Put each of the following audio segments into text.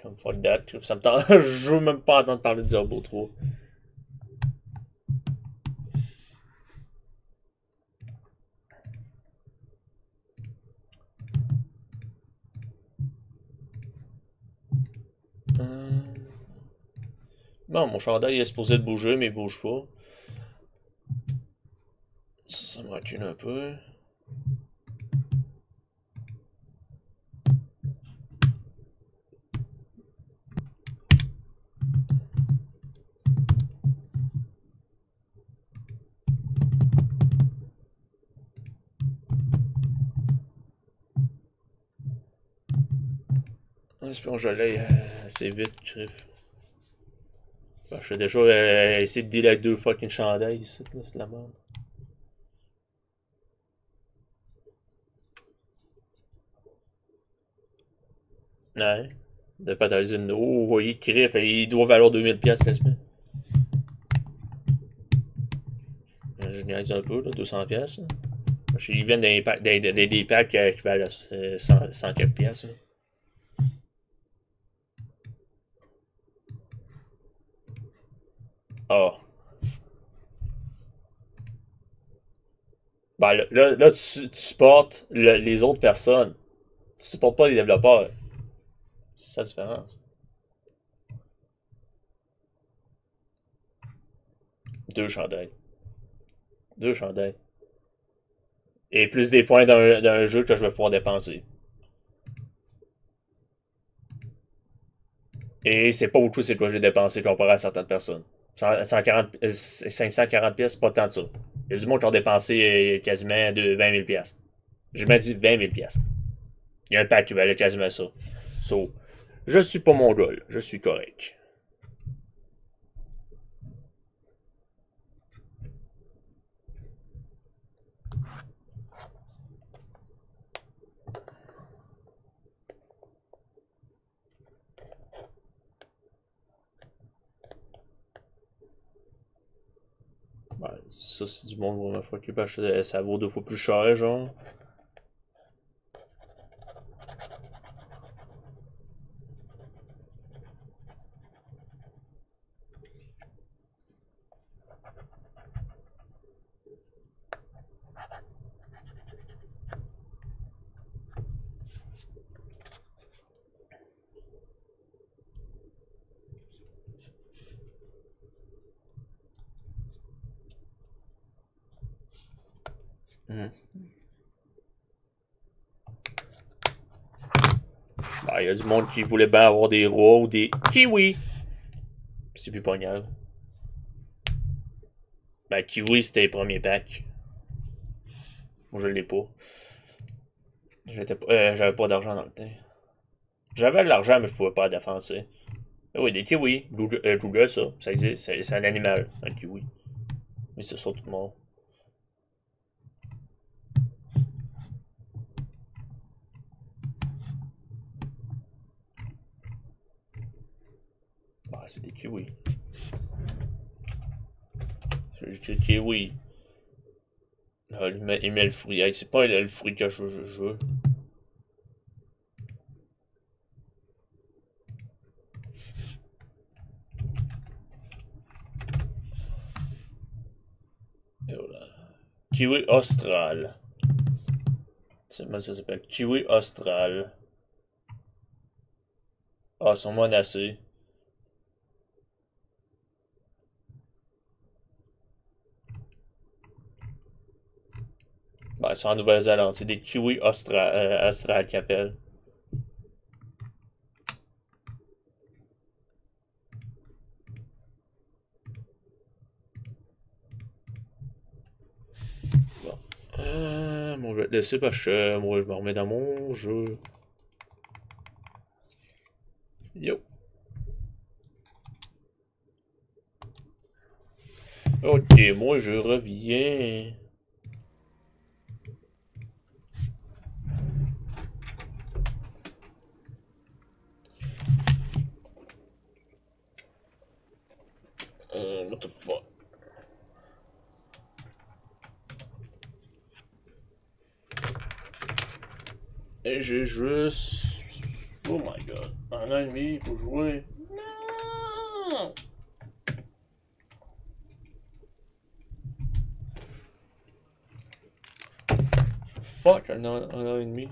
Comme fuck that. Ça me tente. Je veux même pas entendre parler de Diablo 3. Bon, mon chandail est supposé de bouger, mais il bouge pas. Ça me recule un peu. Espérons que je l'aille assez vite, Griff. Ben, je vais déjà essayer de dealer avec 2 fucking chandails ici, c'est de la merde. Ouais. De pataliser une. Oh, vous voyez, Griff, il doit valoir 2000$ quasiment. Je niaise un peu, là, 200$. Là. Parce qu'ils viennent des packs qui valent 100 quelques pièces. Ah. Ben là tu supportes les autres personnes. Tu supportes pas les développeurs. C'est ça la différence. 2 chandails. 2 chandails. Et plus des points d'un jeu que je vais pouvoir dépenser. Et c'est pas beaucoup c'est quoi j'ai dépensé comparé à certaines personnes. 540$, c'est pas tant de ça. Il y a du monde qui ont dépensé quasiment de 20 000$. J'ai même dit 20 000$. Il y a un pack qui valait quasiment ça. So, je suis pas mongol, je suis correct. Ben, ça, c'est du monde vraiment fucké parce que ça vaut 2 fois plus cher, genre. Hmm. Ben, il y a du monde qui voulait bien avoir des rois ou des kiwis. C'est plus pognable. Ben, kiwi, c'était les premiers packs. Moi, je l'ai pas. J'avais pas d'argent dans le temps. J'avais de l'argent, mais je pouvais pas dépenser. Ah oui, des kiwis. Google ça. Ça existe. C'est un animal, un kiwi. Mais c'est ça tout le monde. Bah, c'est des kiwis. C'est des kiwis. Ah, il met le fruit. Hey, c'est pas le fruit que je veux. Et voilà. Kiwi austral. C'est comment ça s'appelle? Kiwi austral. Ah, ils sont menacés. Ben, ils sont en Nouvelle-Zélande. C'est des kiwis australes qu'ils appellent. Bon. Bon, je vais te laisser parce que moi, je me remets dans mon jeu. Yo. Ok, moi, je reviens. What the fuck? Et j'ai juste Oh my god. Un an et demi pour jouer. Non! Fuck, un an et demi.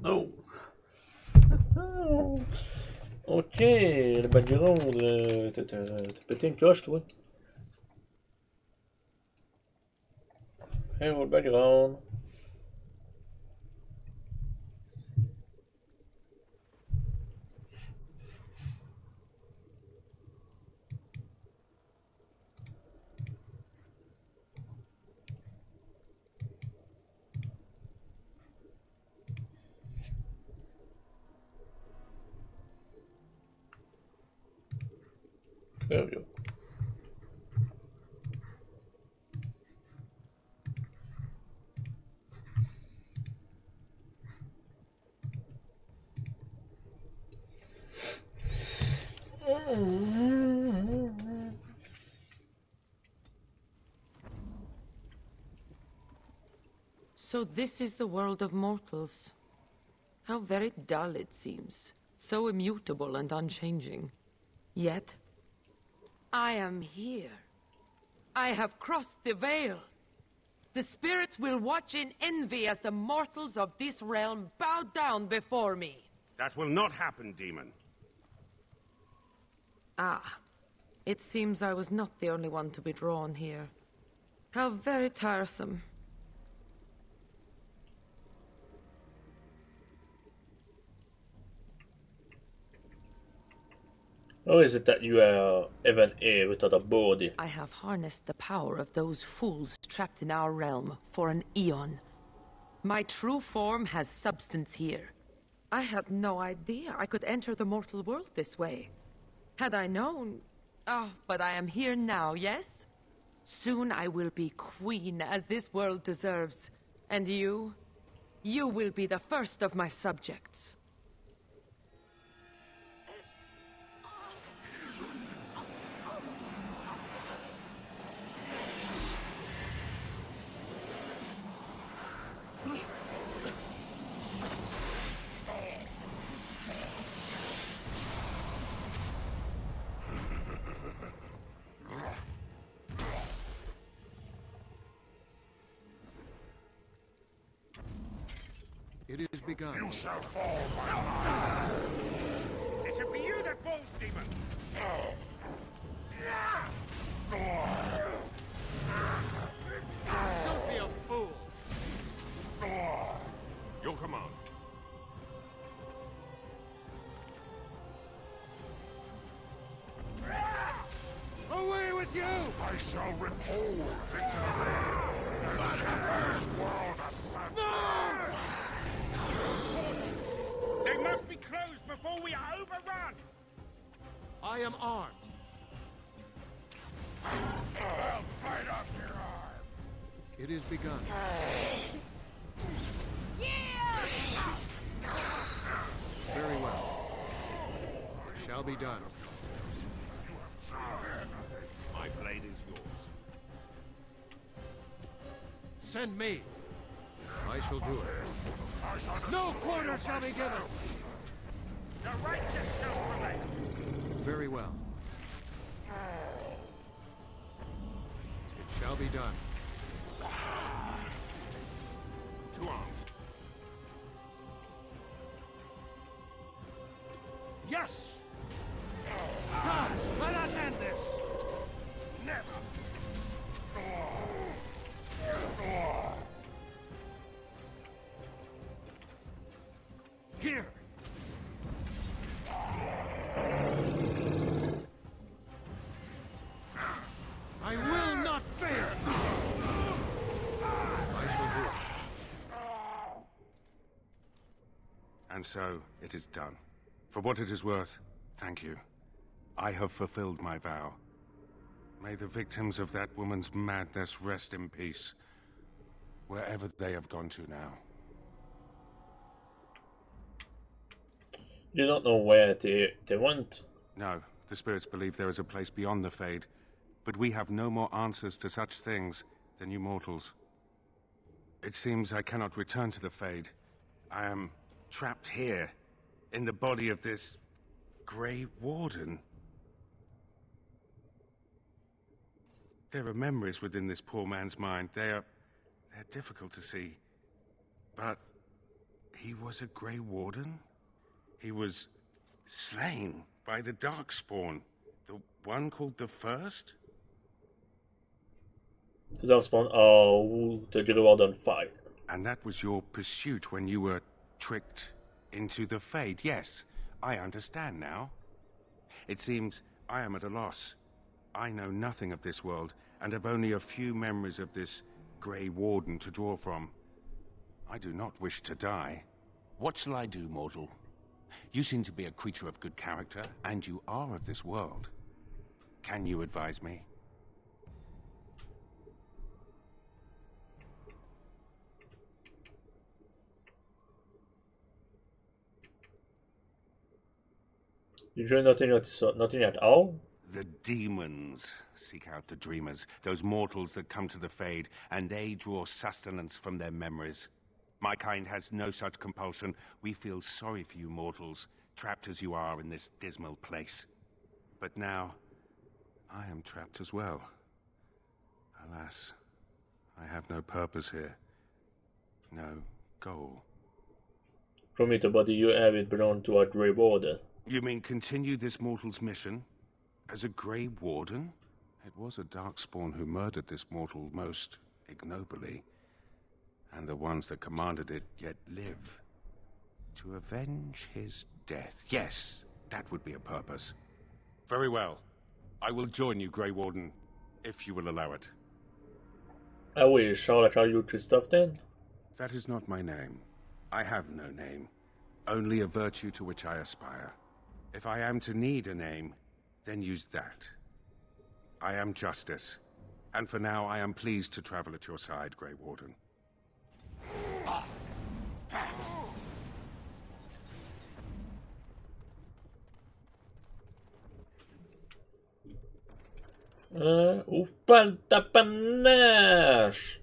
Oh! Ok, le background, t'as pété une coche, toi. Hey, le background. There we go. So this is the world of mortals. How very dull it seems. So immutable and unchanging. Yet, I am here. I have crossed the veil. The spirits will watch in envy as the mortals of this realm bow down before me. That will not happen, demon. Ah. It seems I was not the only one to be drawn here. How very tiresome. How is it that you are even here without a body? I have harnessed the power of those fools trapped in our realm for an eon. My true form has substance here. I had no idea I could enter the mortal world this way. Had I known... Ah, but I am here now, yes? Soon I will be queen, as this world deserves. And you? You will be the first of my subjects. It is begun. You shall fall, my lord. It should be you that falls, demon. Don't be a fool. Your command. Away with you! I shall rip holes into the veil and tear this world asunder. They must be closed before we are overrun. I am armed. I'll bite off your arm. It is begun. Very well. It shall be done. My blade is yours. Send me. I shall do it. No quarter shall be given. The righteous shall prevail. Very well. It shall be done. To arms. Yes! Come, let us end this! Never. Here! I will not fail! I shall do it. And so, it is done. For what it is worth, thank you. I have fulfilled my vow. May the victims of that woman's madness rest in peace, wherever they have gone to now. You don't know where they went. No, the spirits believe there is a place beyond the Fade, but we have no more answers to such things than you mortals. It seems I cannot return to the Fade. I am trapped here, in the body of this Grey Warden. There are memories within this poor man's mind. They are They're difficult to see. But he was a Grey Warden? He was slain by the Darkspawn. The one called the First? The Darkspawn are the Grey Warden fight. And that was your pursuit when you were tricked into the Fade. Yes, I understand now. It seems I am at a loss. I know nothing of this world, and have only a few memories of this Grey Warden to draw from. I do not wish to die. What shall I do, mortal? You seem to be a creature of good character, and you are of this world. Can you advise me? Usually nothing at all. The demons seek out the dreamers, those mortals that come to the Fade, and they draw sustenance from their memories. My kind has no such compulsion. We feel sorry for you mortals, trapped as you are in this dismal place. But now, I am trapped as well. Alas, I have no purpose here. No goal. From it, but you have it belong to a Grey Warden. You mean continue this mortal's mission? As a Grey Warden? It was a Darkspawn who murdered this mortal most ignobly. And the ones that commanded it yet live. To avenge his death. Yes, that would be a purpose. Very well. I will join you, Grey Warden, if you will allow it. I will. Shall I call you Christoph then? That is not my name. I have no name. Only a virtue to which I aspire. If I am to need a name, then use that. I am Justice. And for now, I am pleased to travel at your side, Grey Warden. Falta panache!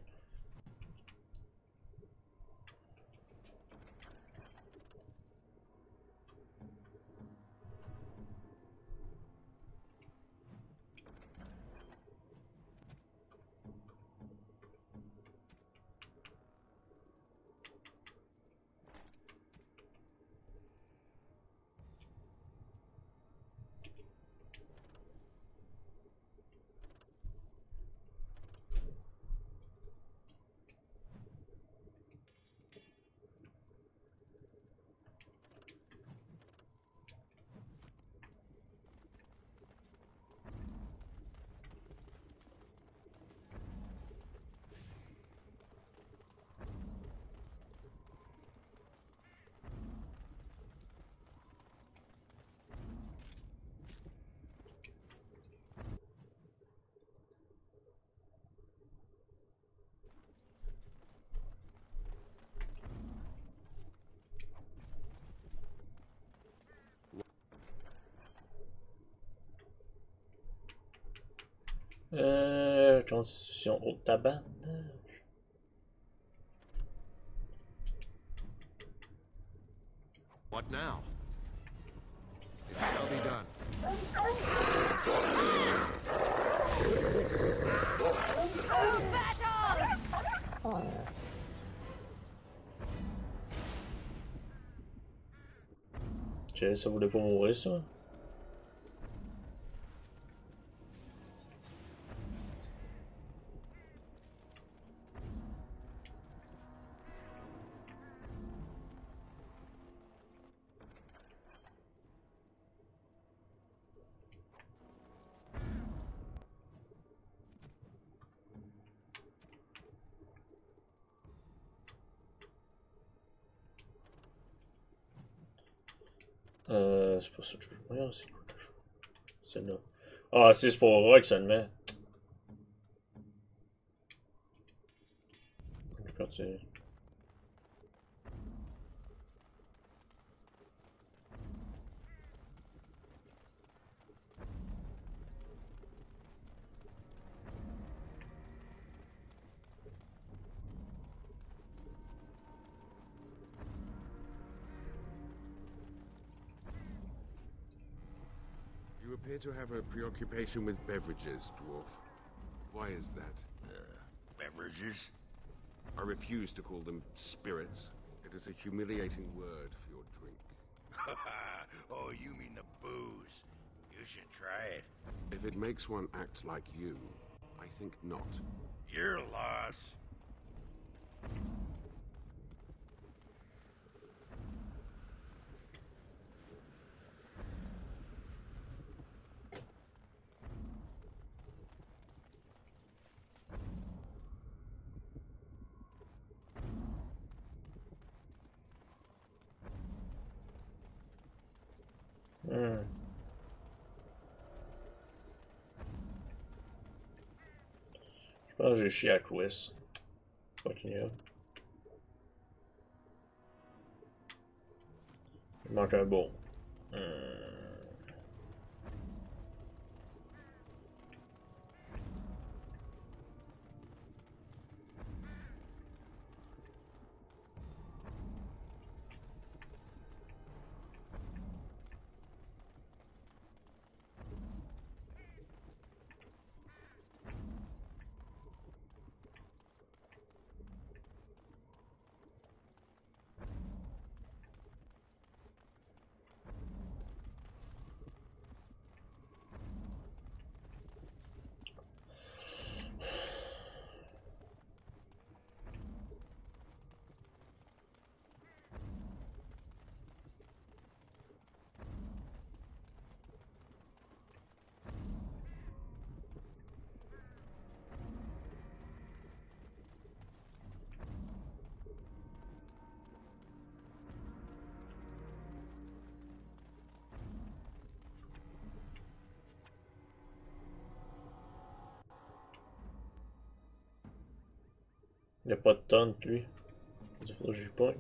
Constitution au tabac. What now? It shall be done. Ok, ça voulait pas mourir ça. C'est pas ça que je veux. Voyons, c'est quoi que je veux. Celle-là. Ah, c'est pour Rock seulement. Quand tu... You appear to have a preoccupation with beverages, dwarf. Why is that? Beverages? I refuse to call them spirits. It is a humiliating word for your drink. Oh, you mean the booze. You should try it. If it makes one act like you, I think not. Your loss. Je pense que j'ai chié à Chris. Continue. Il manque un bon. Il a pas de taunt, lui. Il faut que je pogne.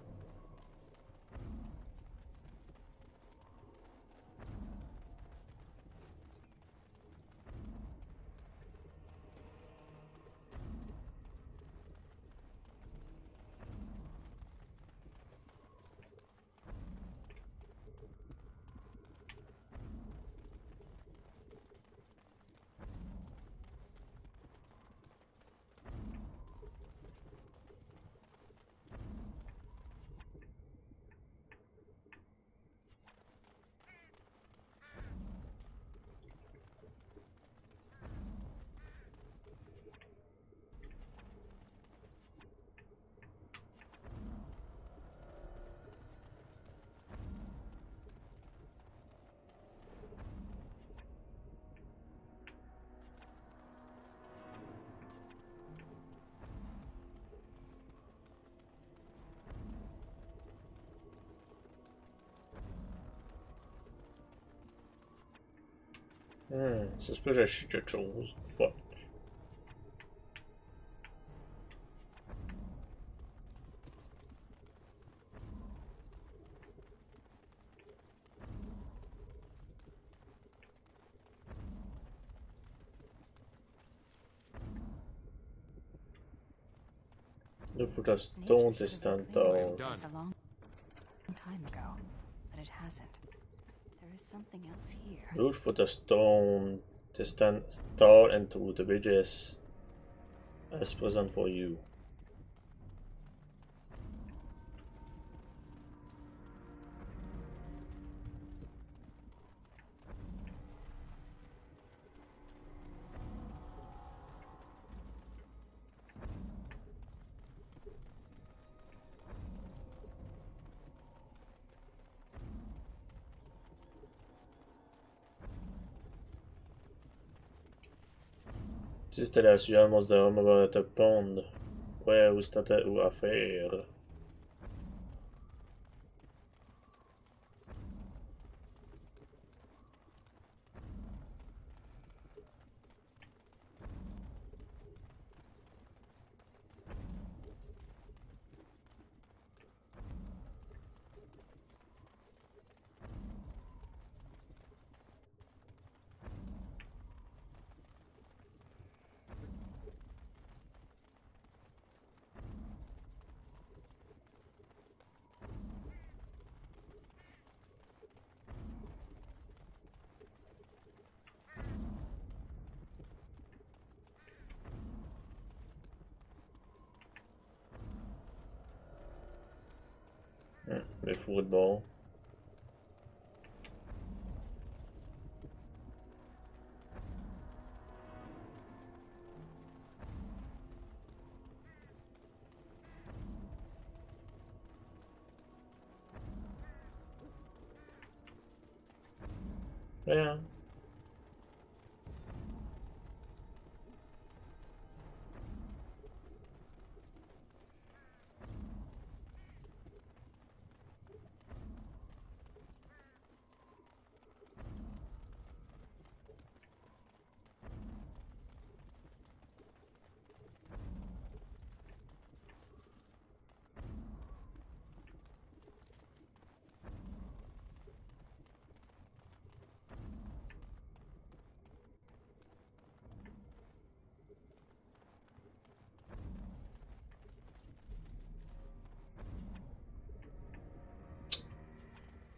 Ça se peut que j'ai chié quelque chose. Fuck. Look for the stone to stand tall. It's done. It's a long time ago, but it hasn't. There is something else here. Look for the stone to stand tall and to the bridges as present for you. Si c'était la suivante, on se dirait, on va te pondre. Ouais, ou c'était ou à faire. Le football. Yeah.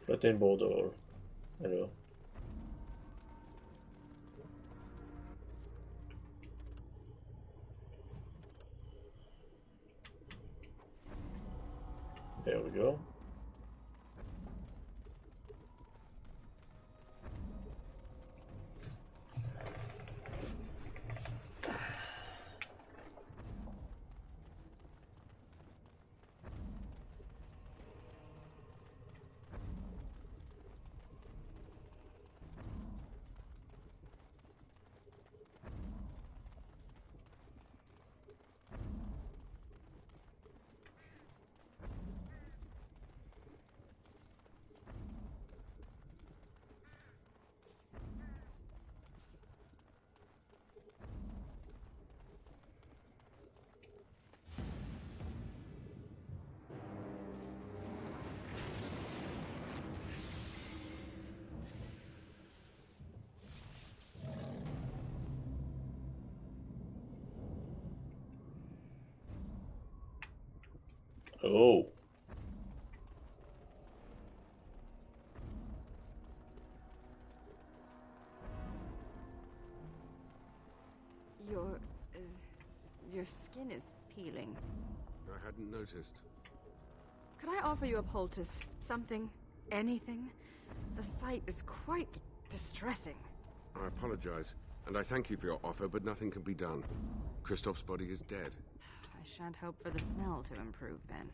Flotter le bordeaux. Alors. There we go. Oh. Your skin is peeling. I hadn't noticed. Could I offer you a poultice? Something? Anything? The sight is quite distressing. I apologize, and I thank you for your offer, but nothing can be done. Christoph's body is dead. I shan't hope for the smell to improve then.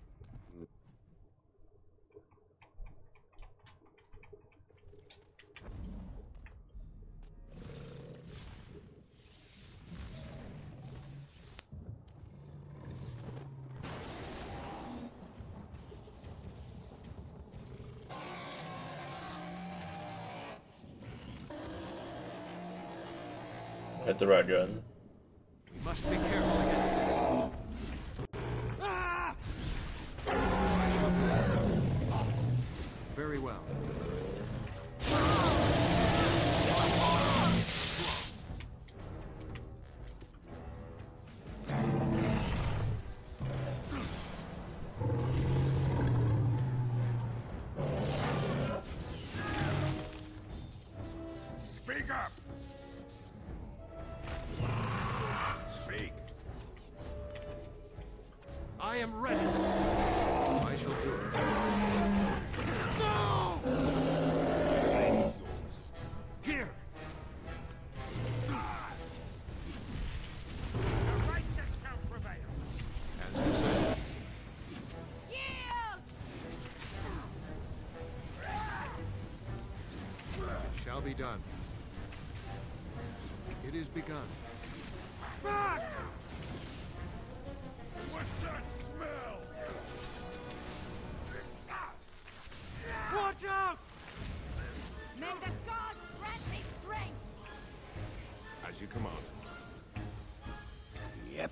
At the right gun. We must be careful against this. Ah! I shall do it. Very well. Speak up! Speak! I am ready. I shall do it. No! Here! The righteous shall prevail! As you say. Yield! It shall be done. It is begun. Back! What's that smell? Watch out! May the gods grant me strength! As you command. Yep.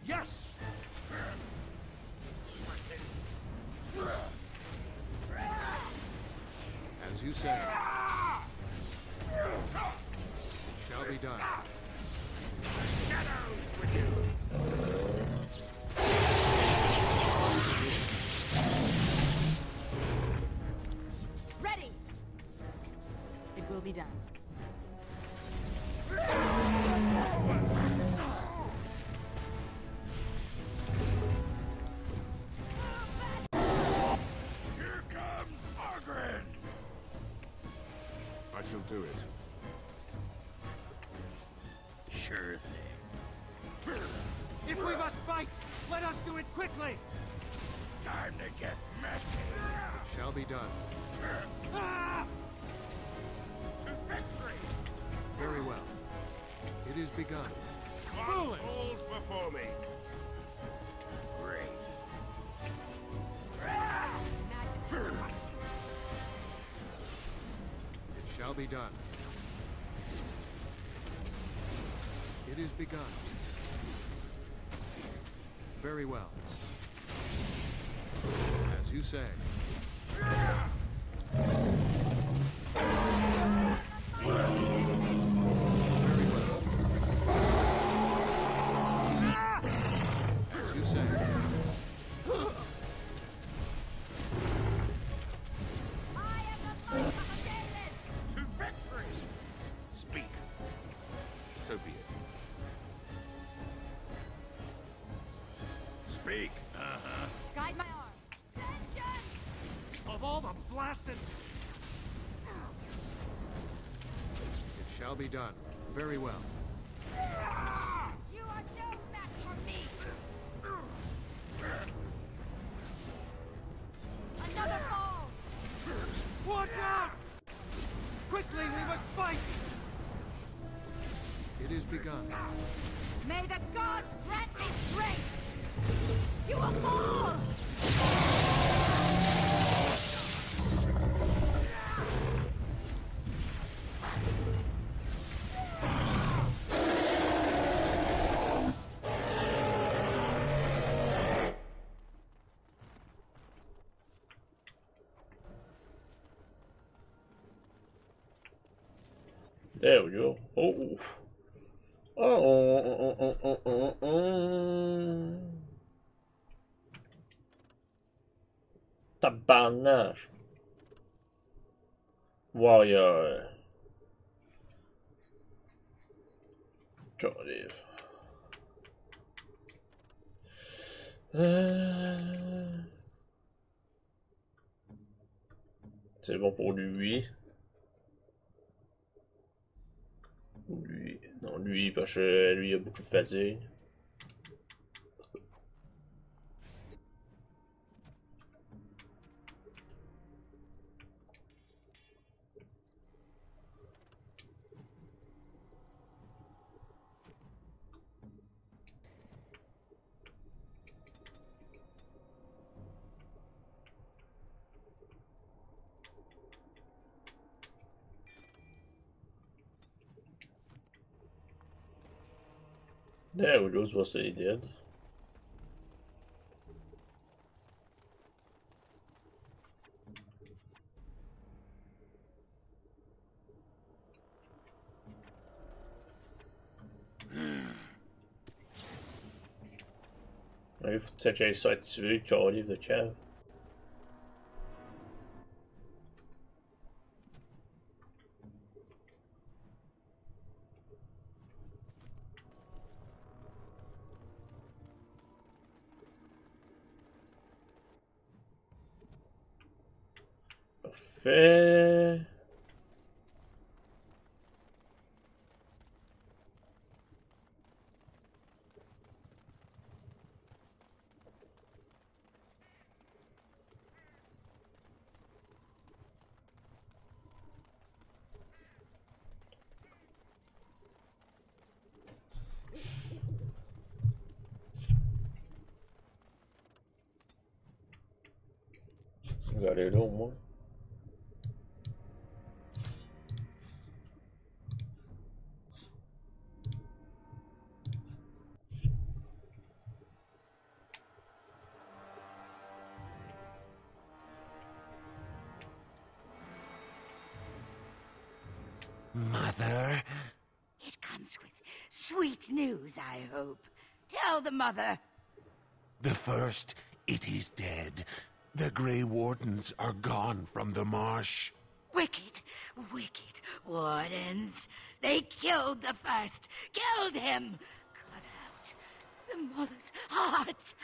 Yes! As you say. It shall be done. Shadows with you! Ready! It will be done. do it. Sure thing. If we must fight, let us do it quickly! Time to get messy. It shall be done. To victory! Very well. It is begun. Foolish! Fools before me. Great. It shall be done. It is begun. Very well. As you say. Very well. As you say. To victory! Speak. So be it. Speak. Uh-huh. Guide my arm. Vengeance! Of all the blasted... It shall be done. Very well. You are no match for me! Another falls! Watch out! Quickly, we must fight! It is begun. May the gods grant me strength! You will fall! There we go. Oh. Tabarnage. Warrior. Calife. C'est bon pour lui. Lui. Non, lui, parce que lui, il a beaucoup de fatigue. There we go, what he did. Il faut peut-être que j'aille ça activer le calife de cave. Parfait. On va aller là au moins. Mother? It comes with sweet news, I hope. Tell the mother. The first, it is dead. The Grey Wardens are gone from the marsh. Wicked, wicked wardens. They killed the first. Killed him. Cut out the mother's heart.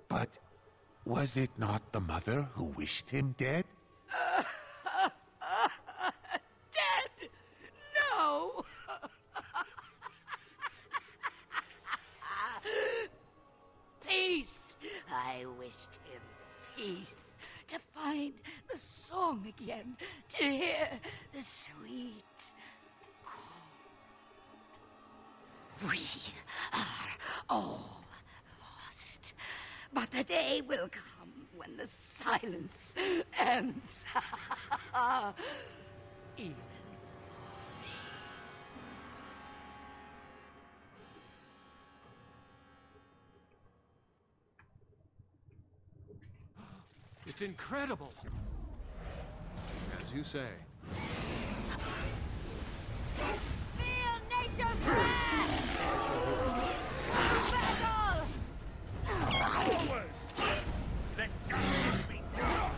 But was it not the mother who wished him dead? I wished him peace, to find the song again, to hear the sweet call. We are all lost, but the day will come when the silence ends. Even It's incredible. As you say. feel nature's wrath! Battle! Let justice be done!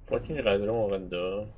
Fucking raderon random.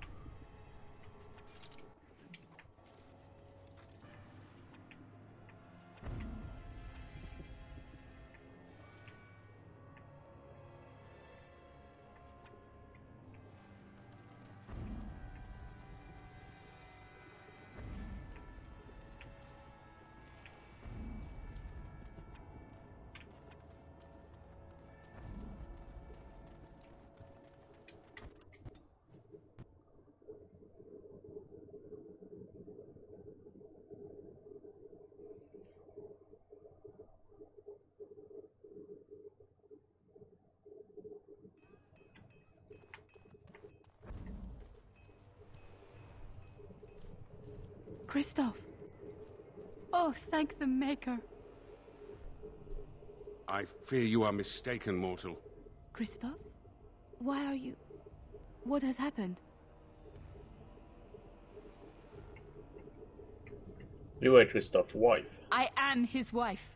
Christoph. Oh, thank the Maker. I fear you are mistaken, mortal. Christoph? Why are you... What has happened? You are Christoph's wife. I am his wife.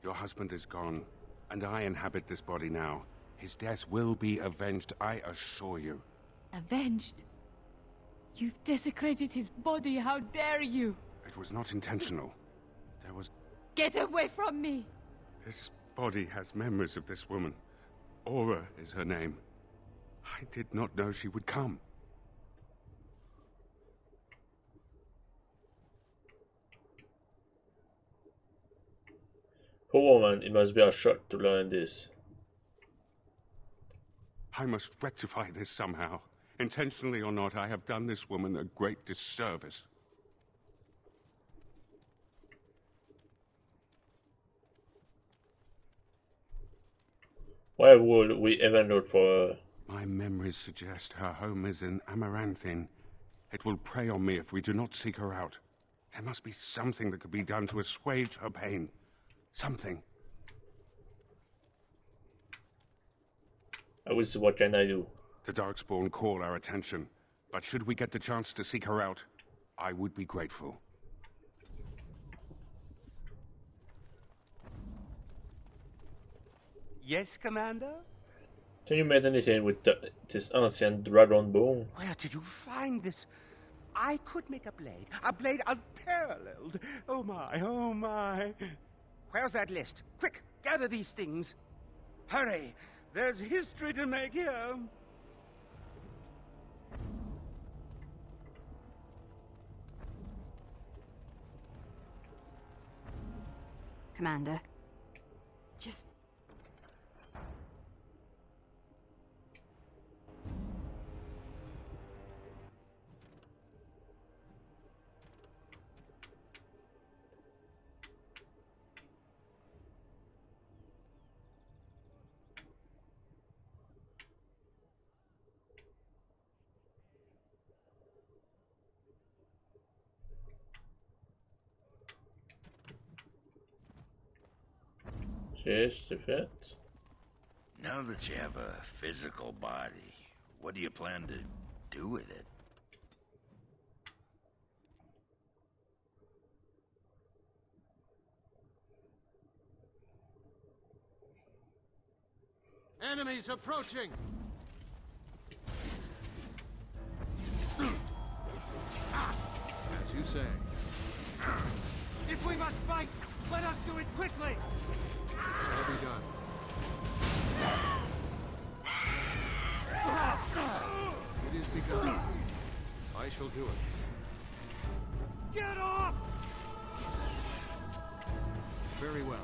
Your husband is gone, and I inhabit this body now. His death will be avenged, I assure you. Avenged? You've desecrated his body, how dare you? It was not intentional. There was... Get away from me! This body has memories of this woman. Aura is her name. I did not know she would come. Poor woman, it must be a shock to learn this. I must rectify this somehow. Intentionally or not, I have done this woman a great disservice. Why would we ever look for her? My memories suggest her home is in Amaranthin. It will prey on me if we do not seek her out. There must be something that could be done to assuage her pain. Something. I will see what can I do. The Darkspawn call our attention, but should we get the chance to seek her out, I would be grateful. Yes, Commander? Can you make anything with this ancient dragon bone? Where did you find this? I could make a blade unparalleled. Oh my, oh my. Where's that list? Quick, gather these things. Hurry, there's history to make here. Commander. Just... Yes, c'est fait. Now that you have a physical body, what do you plan to do with it? Enemies approaching! As you say. If we must fight, let us do it quickly. Shall be done. It is begun. I shall do it. Get off! Very well.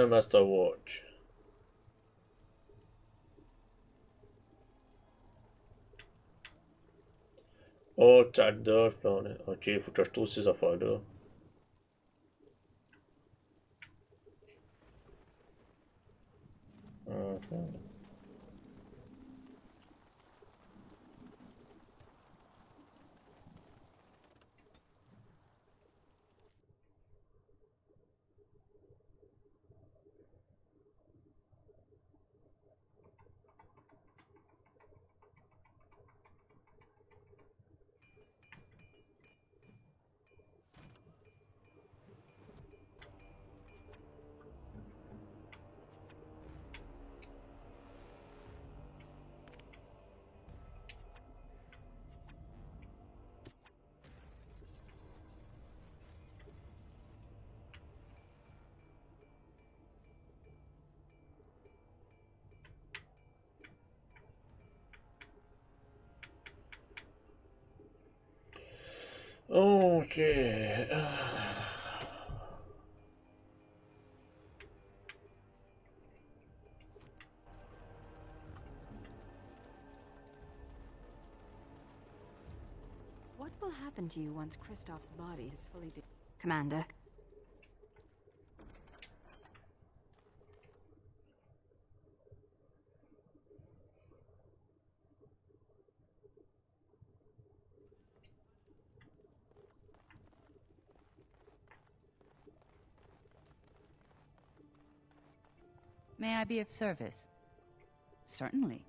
Master Watch. Oh, Jack Dolph, là. Ok, il faut que je trouve ces affaires-là. Ok. What will happen to you once Kristoff's body is fully Commander? May I be of service? Certainly.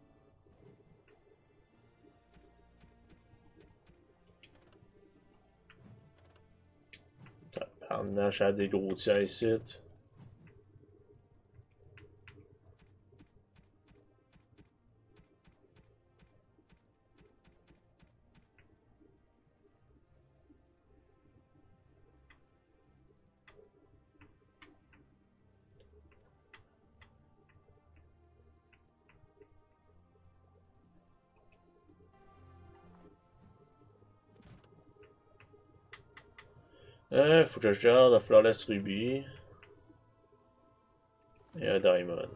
Tabarnache à des gros tiers ici. Faut que je garde la Flawless Ruby. Et un Diamond.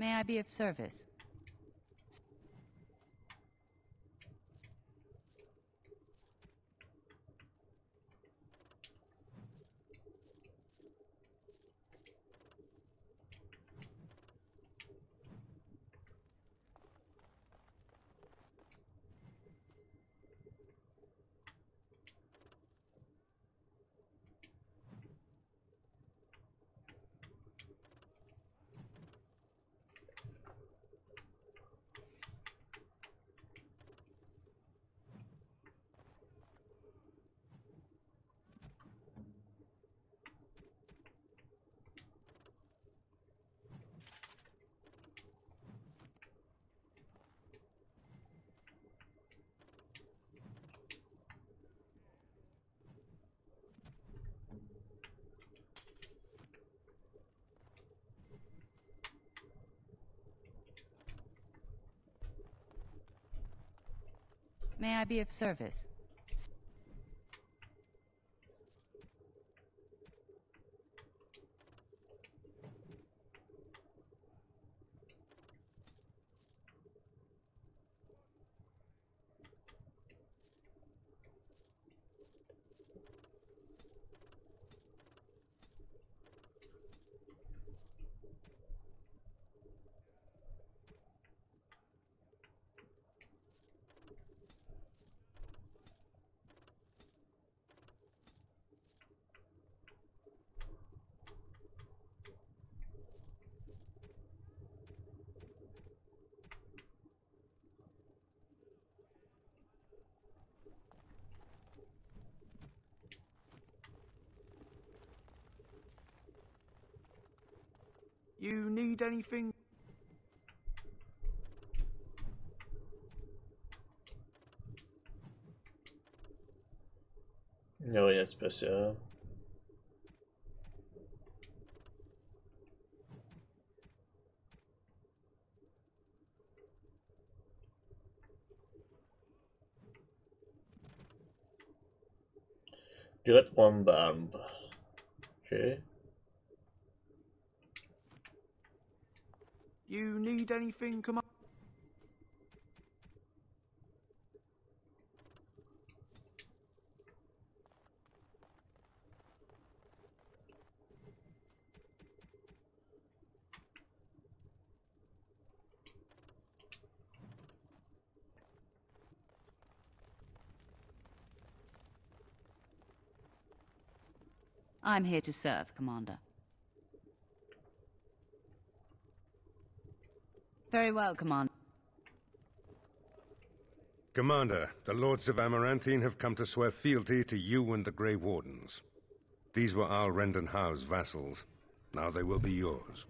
May I be of service? May I be of service? You need anything? Non, rien de spécial. Direct one bomb. Okay. You need anything, come on. I'm here to serve, Commander. Very well, Commander. Commander, the Lords of Amaranthine have come to swear fealty to you and the Grey Wardens. These were Al Rendenhau's vassals. Now they will be yours.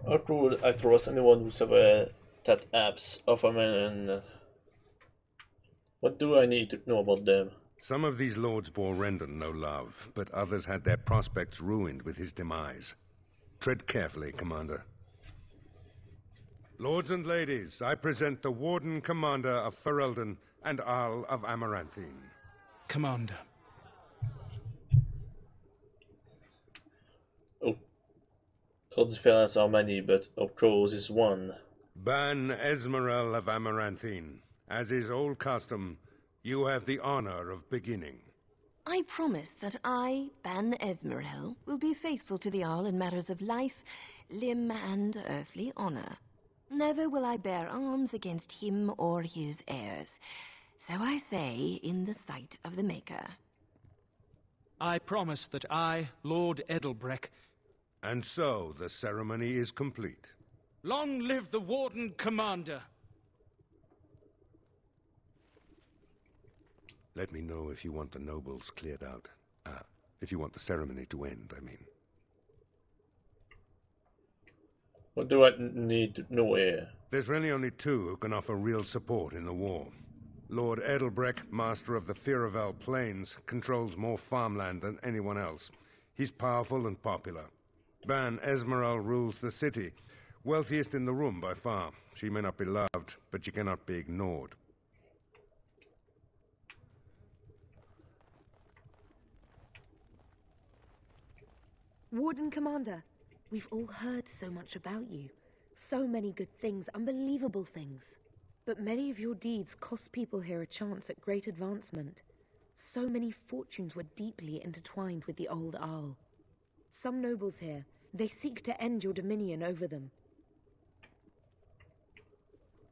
I trust anyone who's ever that apps of a man. What do I need to know about them? Some of these lords bore Rendon no love, but others had their prospects ruined with his demise. Tread carefully, Commander. Lords and ladies, I present the Warden Commander of Ferelden and Arl of Amaranthine. Commander. Oh, all differences are many, but of course is one. Ban Esmerel of Amaranthine. As is old custom, you have the honor of beginning. I promise that I, Ban Esmerel, will be faithful to the Arl in matters of life, limb, and earthly honor. Never will I bear arms against him or his heirs. So I say in the sight of the Maker. I promise that I, Lord Edelbreck... And so the ceremony is complete. Long live the Warden Commander! Let me know if you want the nobles cleared out. If you want the ceremony to end, I mean. What do I need to know here? There's really only two who can offer real support in the war. Lord Edelbreck, master of the Firavel Plains, controls more farmland than anyone else. He's powerful and popular. Ban Esmeralda rules the city. Wealthiest in the room by far. She may not be loved, but she cannot be ignored. Warden Commander, we've all heard so much about you. So many good things, unbelievable things. But many of your deeds cost people here a chance at great advancement. So many fortunes were deeply intertwined with the old Arl. Some nobles here, they seek to end your dominion over them.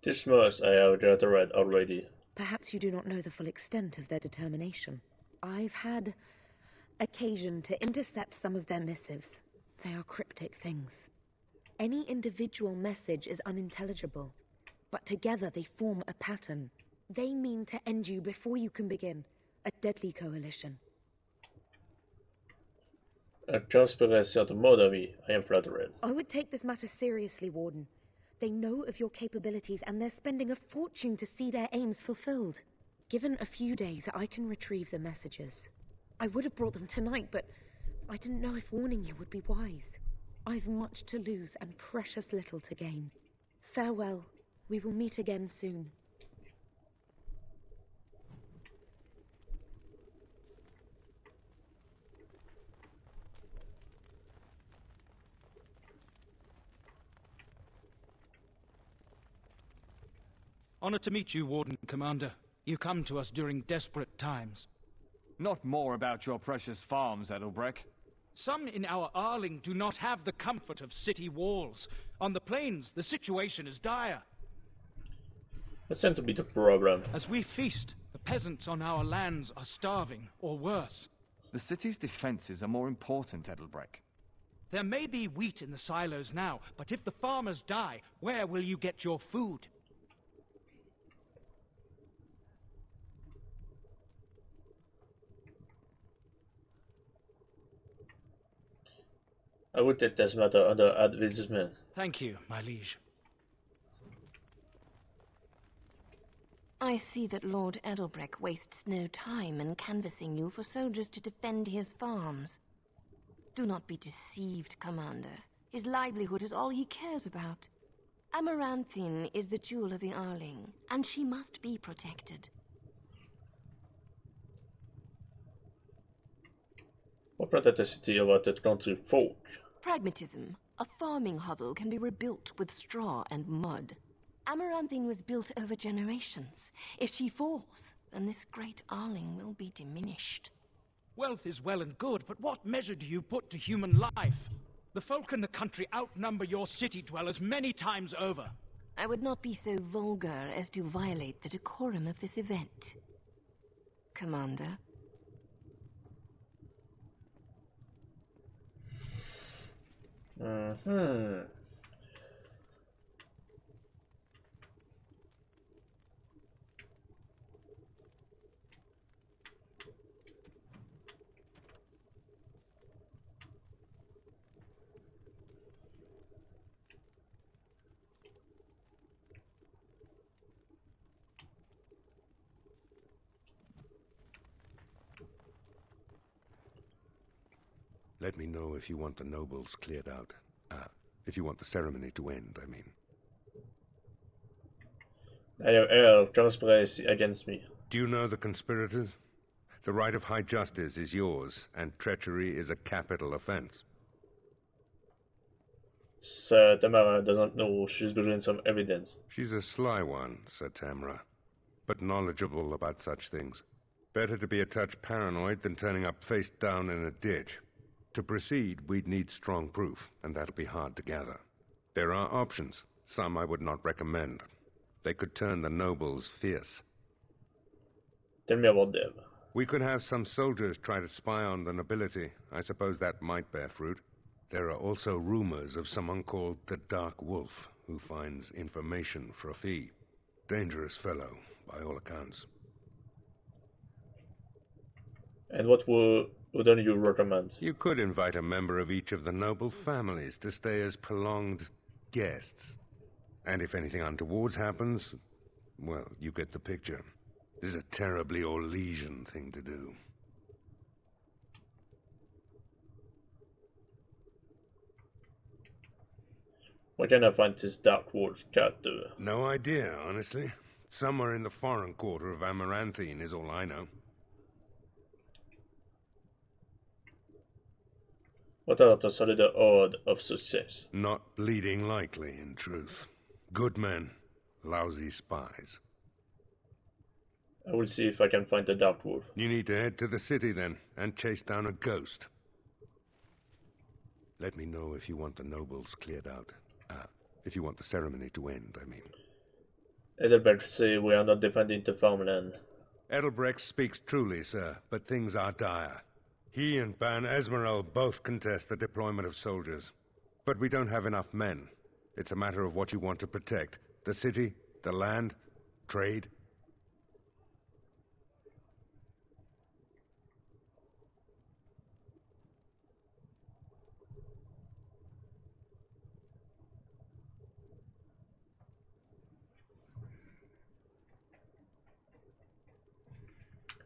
This much I have read already. Perhaps you do not know the full extent of their determination. I've had occasion to intercept some of their missives. They are cryptic things. Any individual message is unintelligible, but together they form a pattern. They mean to end you before you can begin. A deadly coalition. A conspiracy to murder me. I am flattered. I would take this matter seriously, Warden. They know of your capabilities and they're spending a fortune to see their aims fulfilled. Given a few days, I can retrieve the messages. I would have brought them tonight, but I didn't know if warning you would be wise. I've much to lose and precious little to gain. Farewell. We will meet again soon. Honored to meet you, Warden Commander. You come to us during desperate times. Not more about your precious farms, Edelbreck. Some in our Arling do not have the comfort of city walls. On the plains, the situation is dire. That seems to be the problem. As we feast, the peasants on our lands are starving, or worse. The city's defenses are more important, Edelbreck. There may be wheat in the silos now, but if the farmers die, where will you get your food? I would take this matter under advisement. Thank you, my liege. I see that Lord Edelbreck wastes no time in canvassing you for soldiers to defend his farms. Do not be deceived, Commander. His livelihood is all he cares about. Amaranthine is the jewel of the Arling, and she must be protected. What protect the city about the country folk? Pragmatism. A farming hovel can be rebuilt with straw and mud. Amaranthine was built over generations. If she falls, then this great Arling will be diminished. Wealth is well and good, but what measure do you put to human life? The folk in the country outnumber your city dwellers many times over. I would not be so vulgar as to violate the decorum of this event. Commander? Let me know if you want the nobles cleared out. If you want the ceremony to end, I mean. I have air of conspiracy against me. Do you know the conspirators? The right of high justice is yours, and treachery is a capital offense. Sir Tamara doesn't know. She's bringing some evidence. She's a sly one, Sir Tamara, but knowledgeable about such things. Better to be a touch paranoid than turning up face down in a ditch. To proceed, we'd need strong proof, and that'll be hard to gather. There are options, some I would not recommend. They could turn the nobles fierce. Tell me about them. We could have some soldiers try to spy on the nobility. I suppose that might bear fruit. There are also rumors of someone called the Dark Wolf, who finds information for a fee. Dangerous fellow, by all accounts. And what wouldn't you recommend? You could invite a member of each of the noble families to stay as prolonged guests. And if anything untoward happens, well, you get the picture. This is a terribly Orlesian thing to do. What can I find this Dark Wolf cat do? No idea, honestly. Somewhere in the foreign quarter of Amaranthine is all I know. What are the solid odds of success? Not bleeding likely, in truth. Good men, lousy spies. I will see if I can find the Dark Wolf. You need to head to the city then, and chase down a ghost. Let me know if you want the nobles cleared out. If you want the ceremony to end, I mean. Edelbrecht say we are not defending the farmland. Edelbrecht speaks truly, sir, but things are dire. He and Ban Esmeralda both contest the deployment of soldiers. But we don't have enough men. It's a matter of what you want to protect. The city, the land, trade.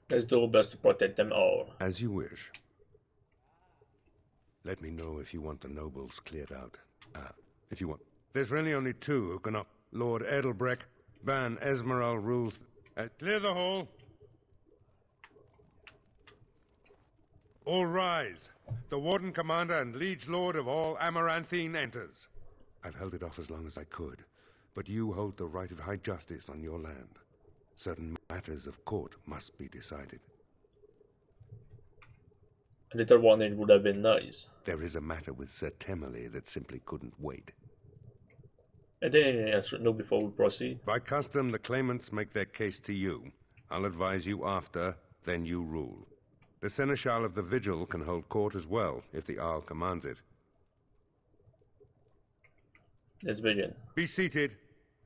Let's do our best to protect them all. As you wish. Let me know if you want the nobles cleared out. If you want... There's really only two who can... Lord Edelbrecht, Ban Esmeralda rules... clear the hall. All rise. The Warden Commander and Liege Lord of all Amaranthine enters. I've held it off as long as I could. but you hold the right of high justice on your land. Certain matters of court must be decided. A little warning would have been nice. There is a matter with Sir Temmerley that simply couldn't wait. And then I should know before we proceed. By custom, the claimants make their case to you. I'll advise you after, then you rule. The Seneschal of the Vigil can hold court as well, if the Arl commands it. Let's begin. Be seated.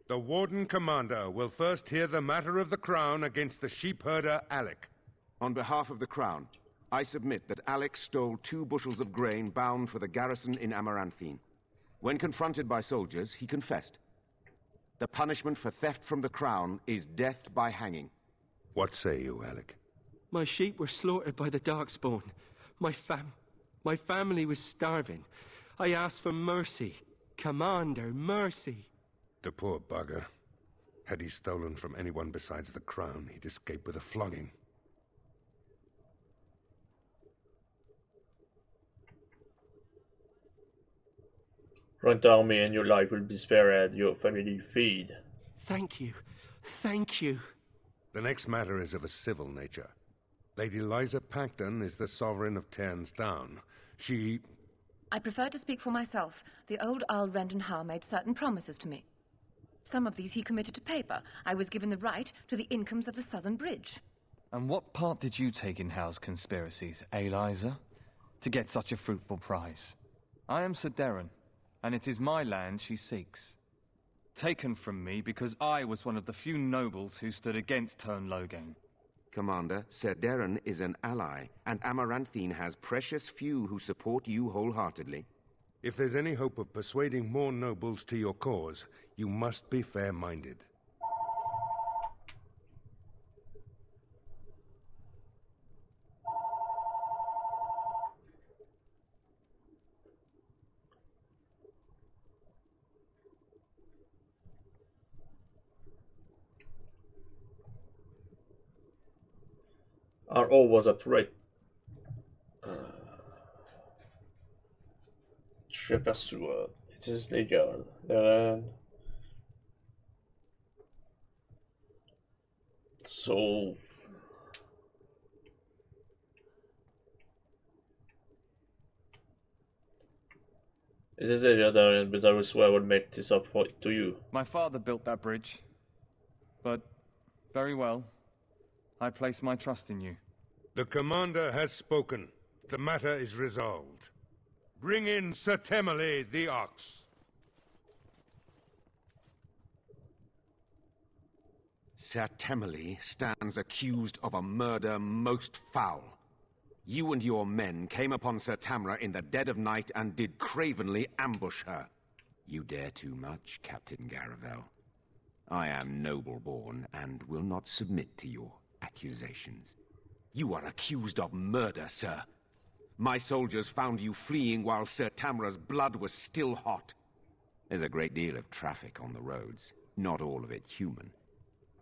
The Warden Commander will first hear the matter of the Crown against the sheepherder Alec. On behalf of the Crown, I submit that Alec stole 2 bushels of grain bound for the garrison in Amaranthine. When confronted by soldiers, he confessed. The punishment for theft from the Crown is death by hanging. What say you, Alec? My sheep were slaughtered by the Darkspawn. My family was starving. I asked for mercy. Commander, mercy. The poor bugger. Had he stolen from anyone besides the Crown, he'd escape with a flogging. Run down me and your life will be spared, your family feed. Thank you. Thank you. The next matter is of a civil nature. Lady Liza Pacton is the sovereign of Terns Down. She... I prefer to speak for myself. The old Earl Rendon Howe made certain promises to me. Some of these he committed to paper. I was given the right to the incomes of the Southern Bridge. And what part did you take in Howe's conspiracies, Liza? To get such a fruitful prize? I am Sir Darren, and it is my land she seeks. Taken from me because I was one of the few nobles who stood against Tern Logain. Commander, Sir Darren is an ally, and Amaranthine has precious few who support you wholeheartedly. If there's any hope of persuading more nobles to your cause, you must be fair-minded. R.O. was a threat. Je persuade. It is legal. So... It is legal, Darren, but I will swear I will make this up to you. My father built that bridge. But, very well. I place my trust in you. The Commander has spoken. The matter is resolved. Bring in Sir Temmerley the Ox. Sir Temmerley stands accused of a murder most foul. You and your men came upon Sir Tamra in the dead of night and did cravenly ambush her. You dare too much, Captain Garavel. I am noble-born and will not submit to your accusations. You are accused of murder, sir. My soldiers found you fleeing while Sir Tamra's blood was still hot. There's a great deal of traffic on the roads, not all of it human.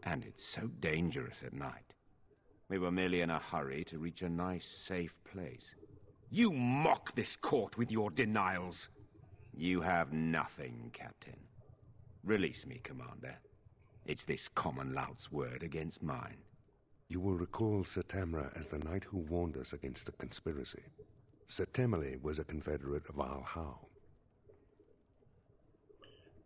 And it's so dangerous at night. We were merely in a hurry to reach a nice, safe place. You mock this court with your denials. You have nothing, Captain. Release me, Commander. It's this common lout's word against mine. You will recall Sir Tamra as the knight who warned us against the conspiracy. Sir Temmerley was a confederate of Arl Howe.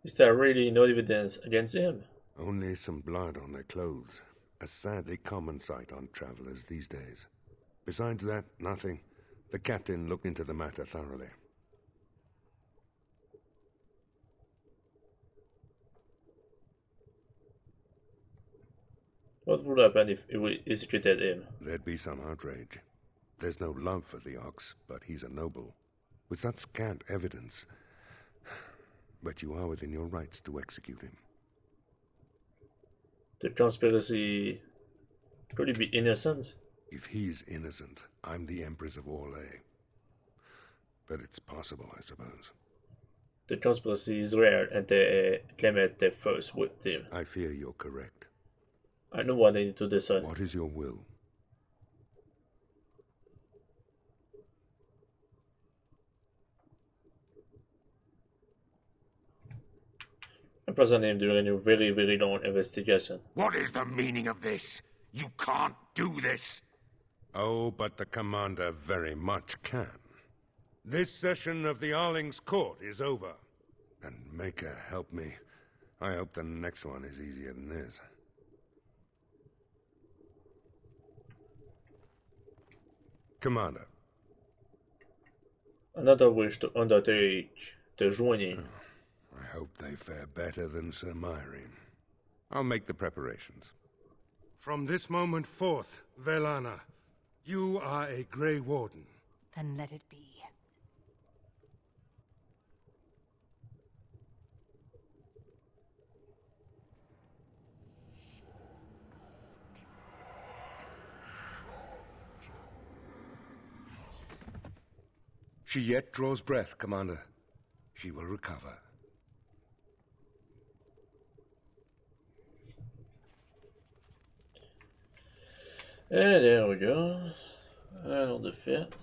Is there really no evidence against him? Only some blood on their clothes. A sadly common sight on travelers these days. Besides that, nothing. The captain looked into the matter thoroughly. What would happen if we executed him? There'd be some outrage. There's no love for the Ox, but he's a noble. With such scant evidence. But you are within your rights to execute him. The conspiracy... could he be innocent? If he's innocent, I'm the Empress of Orlais. But it's possible, I suppose. The conspiracy is rare, and they claim it the first victim. I fear you're correct. I know what I need to decide. What is your will? Après, ça en est duré une very, very long investigation. What is the meaning of this? You can't do this. Oh, but the commander very much can. This session of the Arling's court is over. And Maker help me. I hope the next one is easier than this. Commander. Another wish to undertake the joining. I hope they fare better than Sir Myrene. I'll make the preparations. From this moment forth, Velana, you are a Grey Warden. Then let it be. She yet draws breath, Commander. She will recover. And there we go. That'll fit.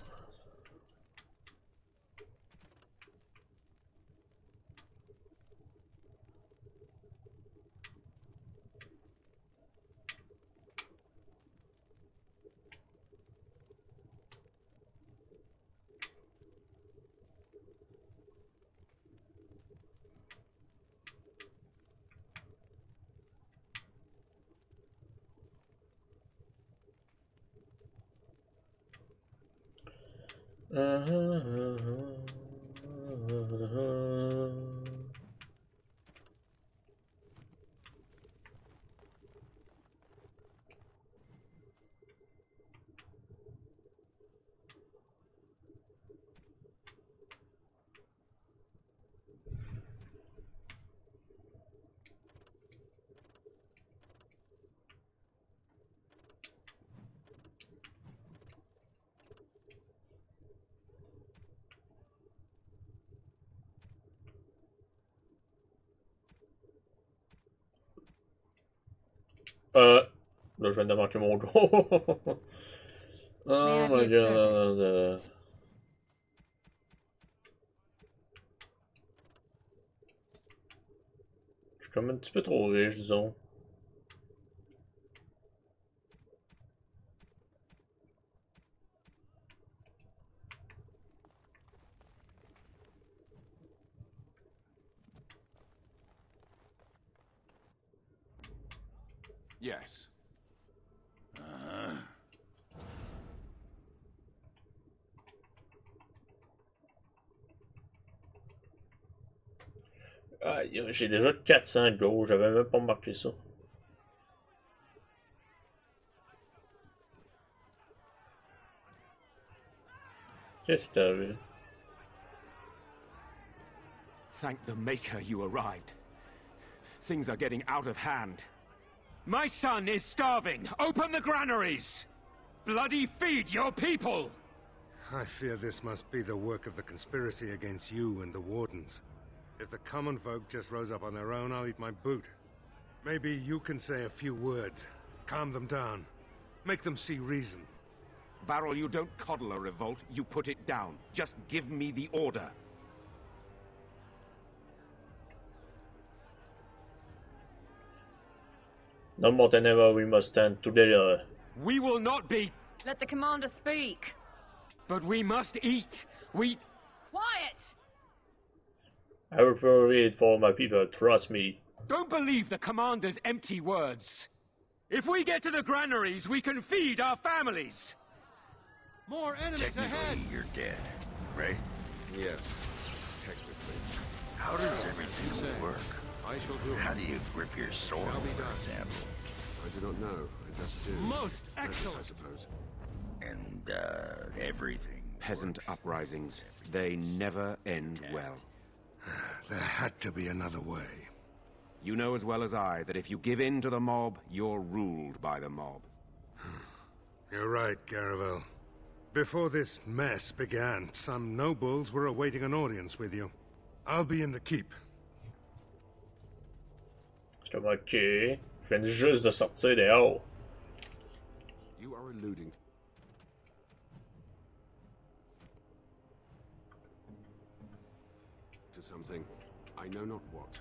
Là, je viens de manquer mon goal. Oh my god. Je suis comme un petit peu trop riche, disons. Yes. Ah, j'ai déjà 400 goals, j'avais même pas marqué ça. Qu'est-ce qui est arrivé? Thank the Maker you arrived. Things are getting out of hand. My son is starving! Open the granaries! Bloody feed your people! I fear this must be the work of the conspiracy against you and the Wardens. If the common folk just rose up on their own, I'll eat my boot. Maybe you can say a few words. Calm them down. Make them see reason. Varol, you don't coddle a revolt, you put it down. Just give me the order. No more than ever, we must stand together. We will not be... Let the commander speak. But we must eat. We... Quiet! I will provide for my people, trust me. Don't believe the commander's empty words. If we get to the granaries, we can feed our families. More enemies ahead. Technically, you're dead, right? Yes, technically. How does everything work? I shall do it. How do you grip your sword, Shall be for done. example? I do not know. It does do. Most excellent. I suppose. And, everything Peasant works. uprisings, they never end well. There had to be another way. You know as well as I that if you give in to the mob, you're ruled by the mob. You're right, Garavel. Before this mess began, some nobles were awaiting an audience with you. I'll be in the keep. Je suis comme, ok. Je viens juste de sortir dehors. You are alluding to something. I know not what.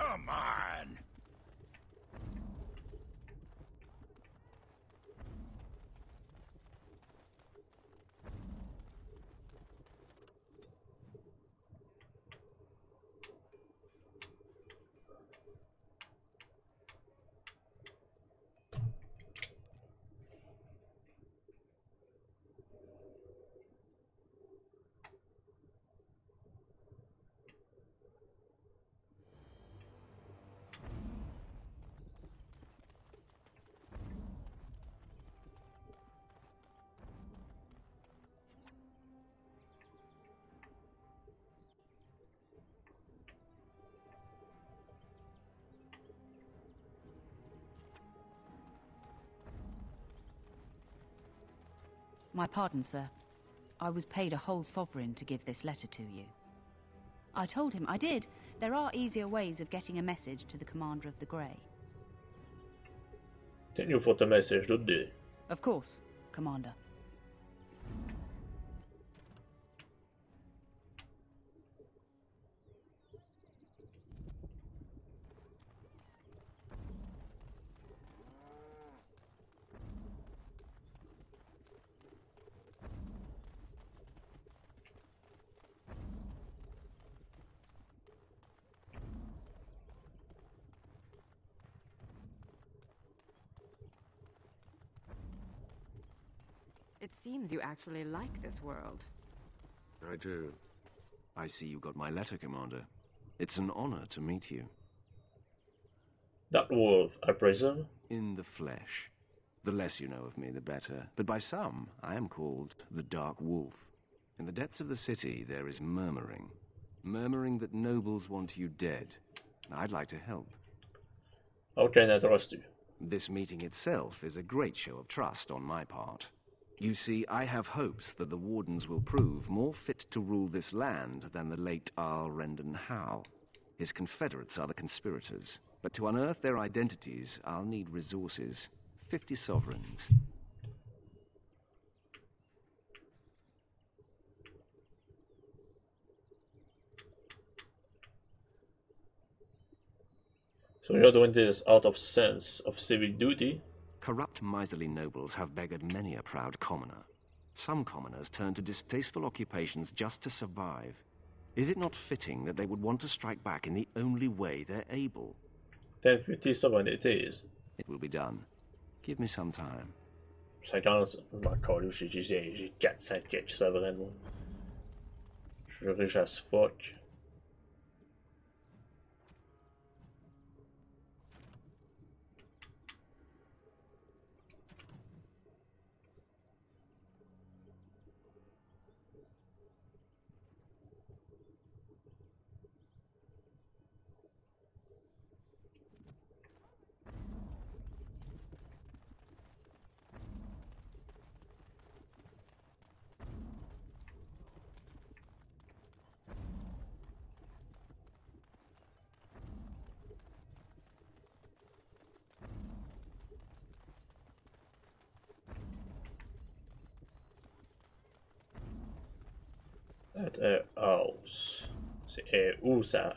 Come on! My pardon, sir. I was paid a whole sovereign to give this letter to you. I told him I did. There are easier ways of getting a message to the Commander of the Grey. Tenho fått en message då du. Of course, Commander. It seems you actually like this world. I do. I see you got my letter, Commander. It's an honor to meet you. That wolf, I presume? In the flesh. The less you know of me, the better. But by some, I am called the Dark Wolf. In the depths of the city, there is murmuring. Murmuring that nobles want you dead. I'd like to help. How can I trust you? This meeting itself is a great show of trust on my part. You see, I have hopes that the Wardens will prove more fit to rule this land than the late Arl Rendon Howe. His confederates are the conspirators, but to unearth their identities, I'll need resources. 50 sovereigns. So you're doing this out of sense of civic duty? Corrupt, miserly nobles have beggared many a proud commoner. Some commoners turn to distasteful occupations just to survive. Is it not fitting that they would want to strike back in the only way they're able? 1050 sovereign it is. It will be done. Give me some time. 50, je m'en calme, j'ai 400 quelques souverains, moi. Je suis riche as fuck. House. C'est où ça?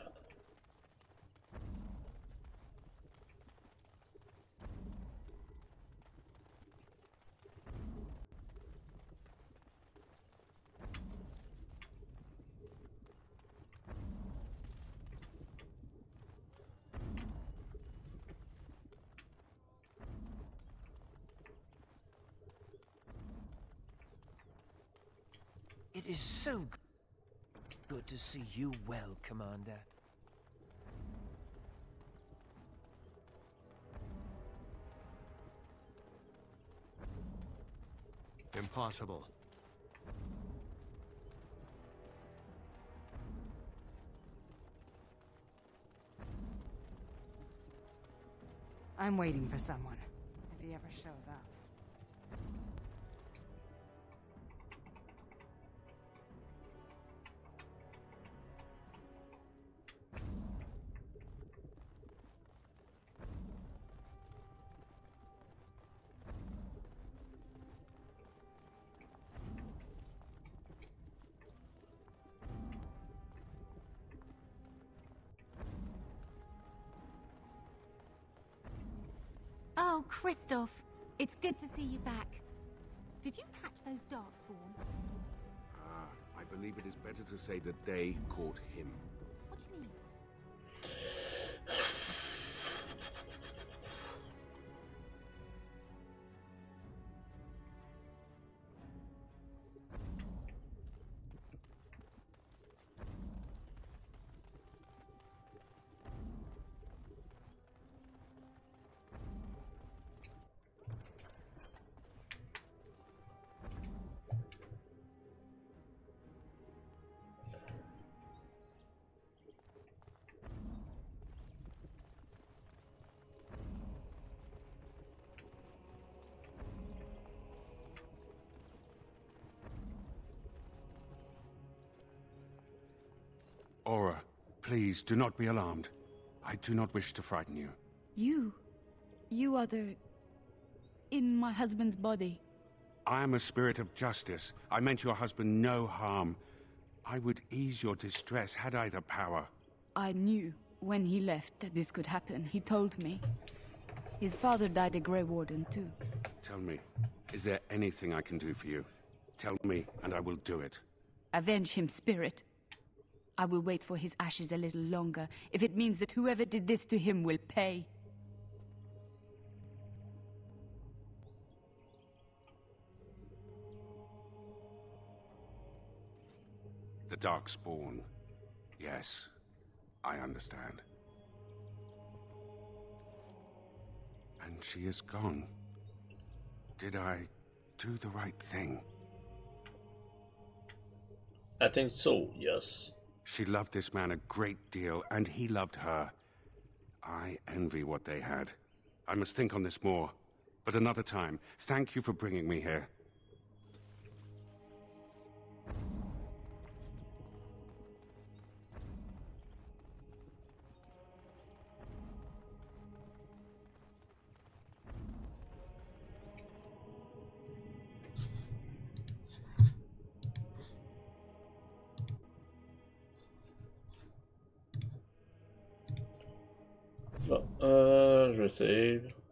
It is so good to see you well, Commander. Impossible. I'm waiting for someone, if he ever shows up. Oh, Kristoff, it's good to see you back. Did you catch those Darkspawn? I believe it is better to say that they caught him. What do you mean? Aura, please do not be alarmed. I do not wish to frighten you. You are in my husband's body. I am a spirit of justice. I meant your husband no harm. I would ease your distress had I the power. I knew when he left that this could happen. He told me. His father died a Grey Warden, too. Tell me, is there anything I can do for you? Tell me, and I will do it. Avenge him, spirit. I will wait for his ashes a little longer, if it means that whoever did this to him will pay. The Darkspawn. Yes, I understand. And she is gone. Did I do the right thing? I think so, yes. She loved this man a great deal, and he loved her. I envy what they had. I must think on this more. But another time. Thank you for bringing me here. Je vais save.